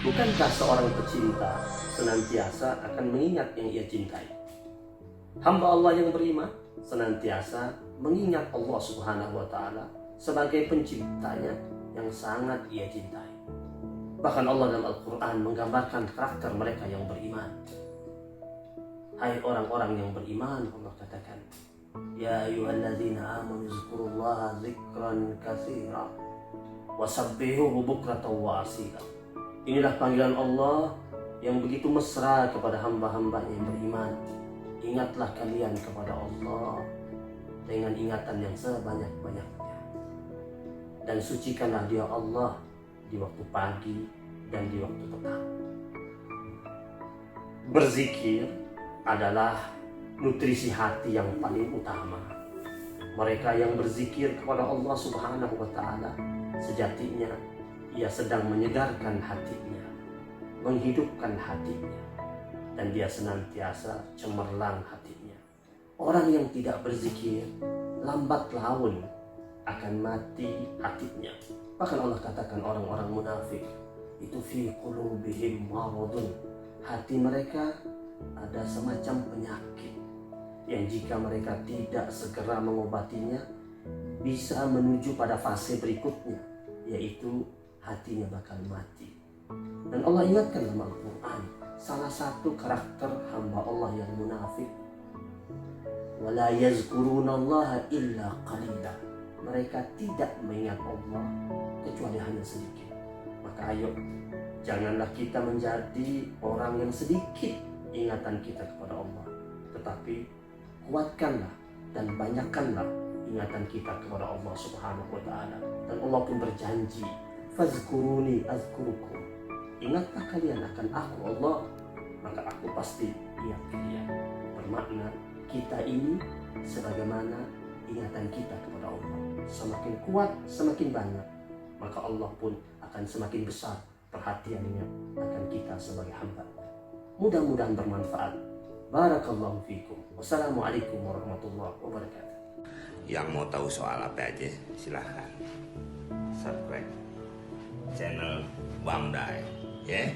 Bukankah seorang pecinta senantiasa akan mengingat yang ia cintai? Hamba Allah yang beriman senantiasa mengingat Allah Subhanahu wa Ta'ala sebagai penciptanya yang sangat ia cintai. Bahkan Allah dalam Al-Quran menggambarkan karakter mereka yang beriman. Hai orang-orang yang beriman, Allah katakan, Ya ayyuhalladzina amanu zkurullaha dzikran katsira wasabbihuhu bukratan wa asila. Inilah panggilan Allah yang begitu mesra kepada hamba-hambanya yang beriman. Ingatlah kalian kepada Allah dengan ingatan yang sebanyak-banyaknya. Dan sucikanlah dia Allah di waktu pagi dan di waktu petang. Berzikir adalah nutrisi hati yang paling utama. Mereka yang berzikir kepada Allah Subhanahu wa Ta'ala, sejatinya ia sedang menyegarkan hatinya, menghidupkan hatinya, dan dia senantiasa cemerlang hatinya. Orang yang tidak berzikir, lambat laun akan mati hatinya. Bahkan Allah katakan orang-orang munafik itu fi qulubihim maradun. Hati mereka ada semacam penyakit yang jika mereka tidak segera mengobatinya bisa menuju pada fase berikutnya, yaitu hatinya bakal mati. Dan Allah ingatkan dalam Al-Quran salah satu karakter hamba Allah yang munafik, wala yazkurunallaha illa qalila. Mereka tidak mengingat Allah kecuali hanya sedikit. Maka ayo, janganlah kita menjadi orang yang sedikit ingatan kita kepada Allah, tetapi kuatkanlah dan banyakkanlah ingatan kita kepada Allah Subhanahu wa Ta'ala. Dan Allah pun berjanji, fazkuruni azkurukum. Ingatlah kalian akan aku Allah, maka aku pasti ingat kalian. Bermakna kita ini sebagaimana ingatan kita kepada Allah. Semakin kuat, semakin banyak, maka Allah pun akan semakin besar perhatiannya akan kita sebagai hamba. Mudah-mudahan bermanfaat. Barakallahu fikum. Wassalamualaikum warahmatullahi wabarakatuh. Yang mau tahu soal apa aja silahkan subscribe channel Bang Dai, ya.